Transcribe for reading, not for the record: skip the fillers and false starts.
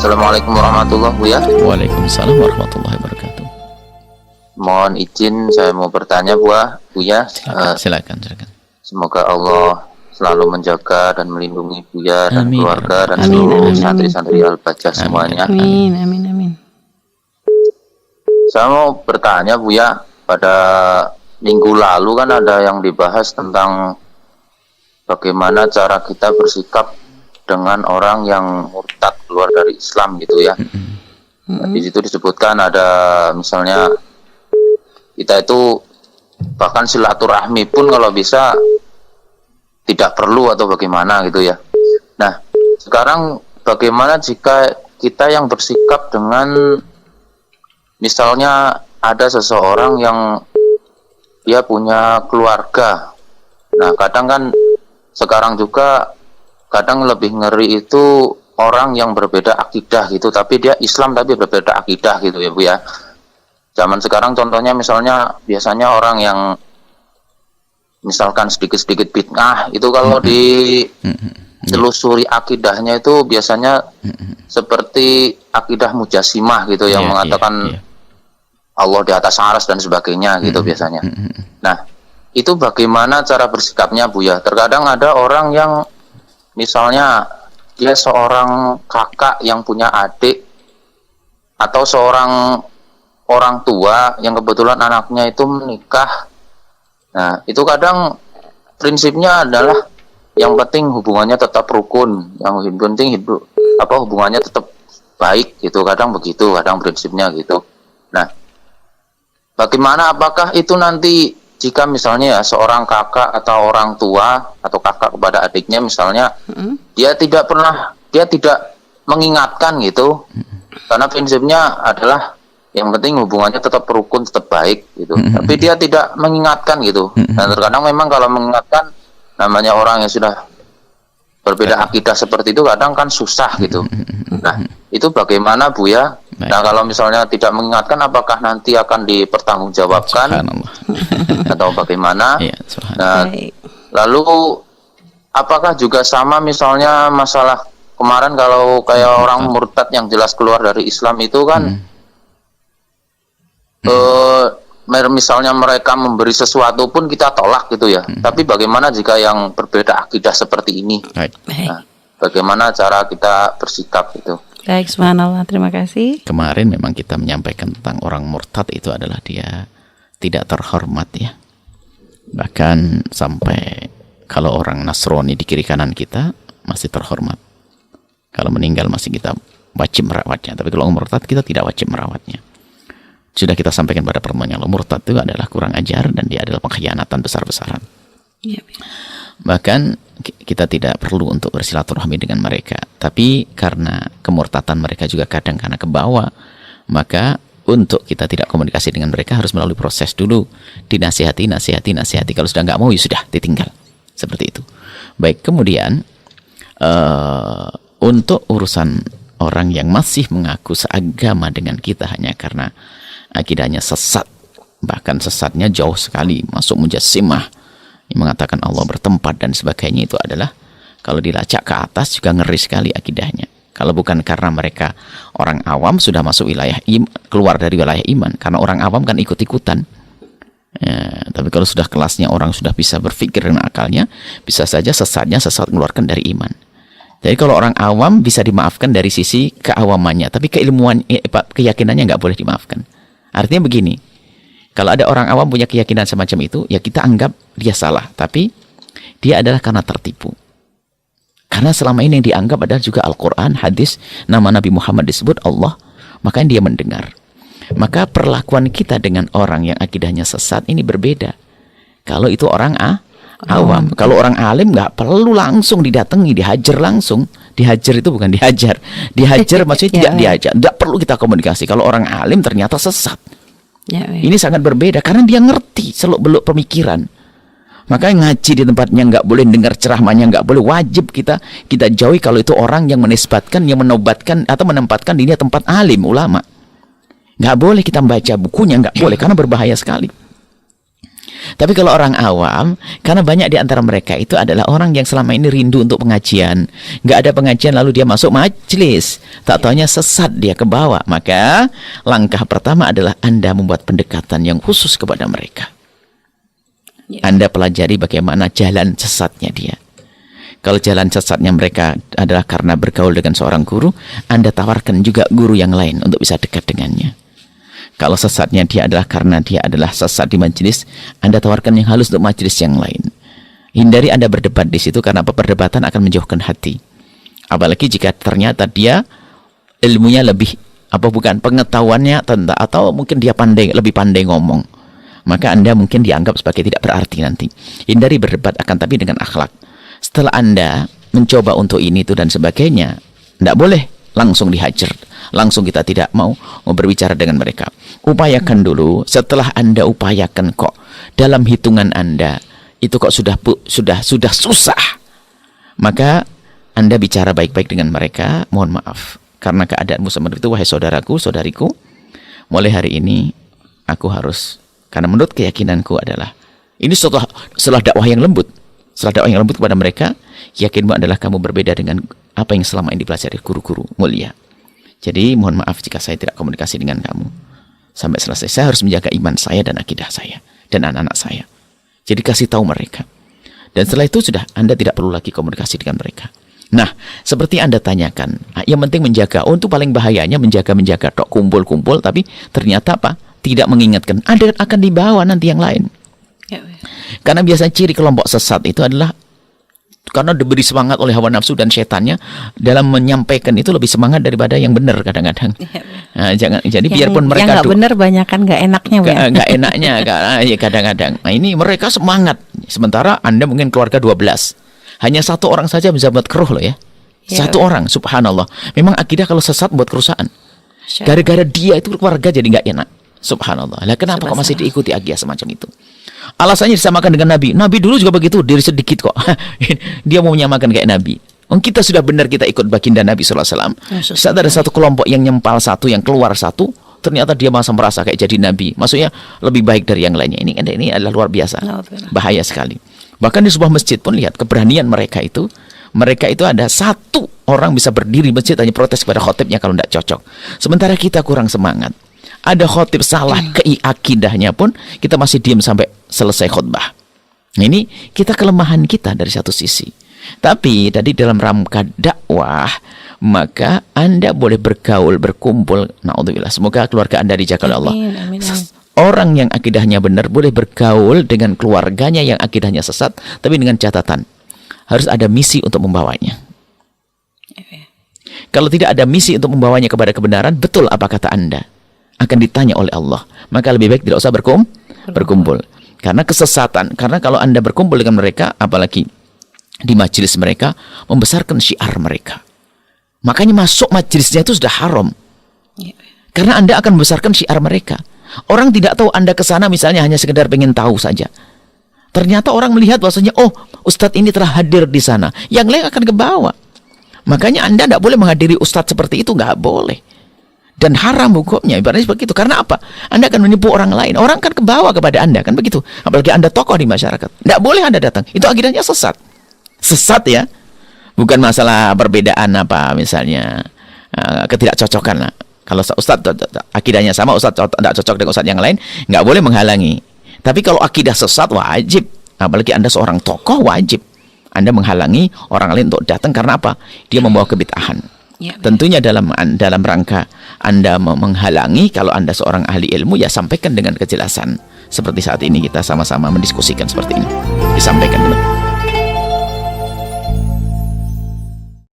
Assalamualaikum warahmatullahi wabarakatuh. Waalaikumsalam warahmatullahi wabarakatuh. Mohon izin saya mau bertanya Buya. Silakan. Semoga Allah selalu menjaga dan melindungi Buya dan Amin. keluarga dan Amin, seluruh amin, santri-santri Al-Bajah semuanya. Amin. Saya mau bertanya Buya, pada minggu lalu kan ada yang dibahas tentang bagaimana cara kita bersikap dengan orang yang murtad keluar dari Islam gitu ya. Di situ disebutkan ada misalnya kita itu bahkan silaturahmi pun kalau bisa tidak perlu atau bagaimana gitu ya. Nah, sekarang bagaimana jika kita yang bersikap dengan misalnya ada seseorang yang dia punya keluarga. Nah, kadang kan sekarang juga kadang lebih ngeri itu orang yang berbeda akidah gitu, tapi dia Islam tapi berbeda akidah gitu ya Bu ya. Zaman sekarang contohnya misalnya biasanya orang yang misalkan sedikit-sedikit bid'ah itu kalau ditelusuri akidahnya itu biasanya seperti akidah Mujasimah gitu yang mengatakan Allah di atas aras dan sebagainya gitu biasanya. Nah, itu bagaimana cara bersikapnya Bu ya? Terkadang ada orang yang misalnya dia seorang kakak yang punya adik atau seorang orang tua yang kebetulan anaknya itu menikah. Nah, itu kadang prinsipnya adalah yang penting hubungannya tetap rukun, yang penting hubungannya tetap baik gitu. Kadang begitu, kadang prinsipnya gitu. Nah, bagaimana apakah itu nanti jika misalnya ya seorang kakak atau orang tua atau kakak kepada adiknya misalnya dia tidak mengingatkan gitu, karena prinsipnya adalah yang penting hubungannya tetap rukun, tetap baik gitu. Tapi dia tidak mengingatkan gitu. Dan terkadang memang kalau mengingatkan namanya orang yang sudah berbeda akidah seperti itu kadang kan susah gitu. Nah, itu bagaimana Bu ya? Nah, kalau misalnya tidak mengingatkan apakah nanti akan dipertanggungjawabkan atau bagaimana? Nah, lalu apakah juga sama misalnya masalah kemarin kalau kayak orang murtad yang jelas keluar dari Islam itu kan misalnya mereka memberi sesuatu pun kita tolak gitu ya. Tapi bagaimana jika yang berbeda akidah seperti ini? Nah, bagaimana cara kita bersikap itu? Baik, subhanallah, terima kasih. Kemarin memang kita menyampaikan tentang orang murtad itu adalah dia tidak terhormat ya. Bahkan sampai kalau orang Nasrani di kiri kanan kita masih terhormat. Kalau meninggal masih kita wajib merawatnya. Tapi kalau orang murtad kita tidak wajib merawatnya. Sudah kita sampaikan pada pertemuan yang lalu, murtad itu adalah kurang ajar dan dia adalah pengkhianatan besar-besaran. Bahkan kita tidak perlu untuk bersilaturahmi dengan mereka. Tapi karena kemurtatan mereka juga kadang karena kebawa, maka untuk kita tidak komunikasi dengan mereka harus melalui proses dulu. Dinasihati. Kalau sudah nggak mau, ya sudah, ditinggal. Seperti itu. Baik, kemudian untuk urusan orang yang masih mengaku seagama dengan kita hanya karena akidahnya sesat, bahkan sesatnya jauh sekali, masuk Mujassimah yang mengatakan Allah bertempat dan sebagainya, itu adalah kalau dilacak ke atas juga ngeri sekali akidahnya. Kalau bukan karena mereka orang awam sudah masuk wilayah keluar dari wilayah iman, karena orang awam kan ikut-ikutan ya, tapi kalau sudah kelasnya orang sudah bisa berpikir dengan akalnya, bisa saja sesat mengeluarkan dari iman. Jadi kalau orang awam bisa dimaafkan dari sisi keawamannya, tapi keyakinannya nggak boleh dimaafkan. Artinya begini, kalau ada orang awam punya keyakinan semacam itu, ya kita anggap dia salah, tapi dia adalah karena tertipu. Karena selama ini yang dianggap adalah juga Al-Quran, hadis, nama Nabi Muhammad disebut Allah, makanya dia mendengar. Maka perlakuan kita dengan orang yang akidahnya sesat ini berbeda. Kalau itu orang awam, kalau orang alim nggak perlu langsung didatangi, dihajar langsung. Dihajar itu bukan dihajar. Dihajar maksudnya tidak dihajar. Tidak perlu kita komunikasi. Kalau orang alim ternyata sesat. Ini sangat berbeda karena dia ngerti seluk-beluk pemikiran. Makanya ngaji di tempatnya nggak boleh, dengar ceramahnya nggak boleh. Wajib kita jauhi kalau itu orang yang menisbatkan, yang menobatkan atau menempatkan dirinya tempat alim, ulama. Nggak boleh kita baca bukunya, nggak boleh karena berbahaya sekali. Tapi kalau orang awam, karena banyak di antara mereka itu adalah orang yang selama ini rindu untuk pengajian, nggak ada pengajian lalu dia masuk majelis, tak taunya sesat dia ke bawah. Maka langkah pertama adalah Anda membuat pendekatan yang khusus kepada mereka. Anda pelajari bagaimana jalan sesatnya dia. Kalau jalan sesatnya mereka adalah karena bergaul dengan seorang guru, Anda tawarkan juga guru yang lain untuk bisa dekat dengannya. Kalau sesatnya dia adalah karena dia adalah sesat di majelis, Anda tawarkan yang halus untuk majelis yang lain. Hindari Anda berdebat di situ karena perdebatan akan menjauhkan hati. Apalagi jika ternyata dia ilmunya lebih pengetahuannya tentang, atau mungkin dia lebih pandai ngomong, maka Anda mungkin dianggap sebagai tidak berarti nanti. Hindari berdebat, akan tapi dengan akhlak. Setelah Anda mencoba untuk ini itu dan sebagainya, tidak boleh langsung dihajar, langsung kita tidak mau berbicara dengan mereka. Upayakan dulu. Setelah Anda upayakan kok dalam hitungan Anda itu kok sudah susah, maka Anda bicara baik-baik dengan mereka. Mohon maaf karena keadaanmu seperti itu, wahai saudaraku, saudariku, mulai hari ini aku harus, karena menurut keyakinanku adalah ini setelah dakwah yang lembut. Setelah dakwah yang lembut kepada mereka, yakinmu adalah kamu berbeda dengan apa yang selama ini dipelajari guru-guru mulia. Jadi mohon maaf jika saya tidak komunikasi dengan kamu sampai selesai. Saya harus menjaga iman saya dan akidah saya dan anak-anak saya. Jadi kasih tahu mereka. Dan setelah itu sudah Anda tidak perlu lagi komunikasi dengan mereka. Nah, seperti Anda tanyakan, yang penting menjaga. Oh, itu paling bahayanya menjaga tok kumpul-kumpul, tapi ternyata apa? Tidak mengingatkan. Anda akan dibawa nanti yang lain. Karena biasanya ciri kelompok sesat itu adalah karena diberi semangat oleh hawa nafsu dan setannya dalam menyampaikan itu lebih semangat daripada yang benar kadang-kadang. Nah, jadi biarpun mereka yang nggak benar banyak kan nggak enaknya, nggak enaknya kadang-kadang. Nah, ini mereka semangat, sementara Anda mungkin keluarga 12, hanya satu orang saja bisa buat keruh loh ya. Satu orang, subhanallah. Memang akidah kalau sesat buat kerusakan. Gara-gara dia itu keluarga jadi nggak enak. Subhanallah. Lah kenapa kok masih diikuti akidah semacam itu? Alasannya disamakan dengan Nabi. Nabi dulu juga begitu, diri sedikit kok. Dia mau menyamakan kayak Nabi. Kita sudah benar kita ikut baginda Nabi SAW. Saat ada satu kelompok yang nyempal satu, yang keluar satu, ternyata dia masa merasa kayak jadi Nabi. Maksudnya lebih baik dari yang lainnya. Ini adalah luar biasa. Bahaya sekali. Bahkan di sebuah masjid pun lihat keberanian mereka itu. Mereka itu ada satu orang bisa berdiri masjid hanya protes kepada khotibnya kalau tidak cocok. Sementara kita kurang semangat. Ada khotib salah keakidahnya pun kita masih diam sampai selesai khutbah. Ini kita kelemahan kita dari satu sisi. Tapi tadi dalam rangka dakwah, maka Anda boleh bergaul, berkumpul. Naudzubillah. Semoga keluarga Anda dijaga oleh Allah. Amin. Orang yang akidahnya benar boleh bergaul dengan keluarganya yang akidahnya sesat, tapi dengan catatan harus ada misi untuk membawanya. Kalau tidak ada misi untuk membawanya kepada kebenaran, betul apa kata Anda? Akan ditanya oleh Allah. Maka lebih baik tidak usah berkumpul. Karena kesesatan. Karena kalau Anda berkumpul dengan mereka, apalagi di majelis mereka, membesarkan syiar mereka. Makanya masuk majelisnya itu sudah haram. Karena Anda akan membesarkan syiar mereka. Orang tidak tahu Anda ke sana misalnya hanya sekedar pengen tahu saja. Ternyata orang melihat bahwasanya, oh, ustadz ini telah hadir di sana. Yang lain akan ke bawah. Makanya Anda tidak boleh menghadiri ustadz seperti itu, nggak boleh. Dan haram hukumnya, ibaratnya seperti itu. Karena apa? Anda akan menipu orang lain. Orang kan ke bawah kepada Anda, kan begitu. Apalagi Anda tokoh di masyarakat. Tidak boleh Anda datang. Itu akidahnya sesat. Sesat ya. Bukan masalah perbedaan apa, misalnya ketidakcocokan lah. Kalau ustadz akidahnya sama, ustadz tidak cocok dengan ustadz yang lain, nggak boleh menghalangi. Tapi kalau akidah sesat, wajib. Apalagi Anda seorang tokoh, wajib Anda menghalangi orang lain untuk datang. Karena apa? Dia membawa kebid'ahan. Tentunya dalam rangka Anda menghalangi, kalau Anda seorang ahli ilmu, ya sampaikan dengan kejelasan. Seperti saat ini kita sama-sama mendiskusikan seperti ini. Disampaikan dulu.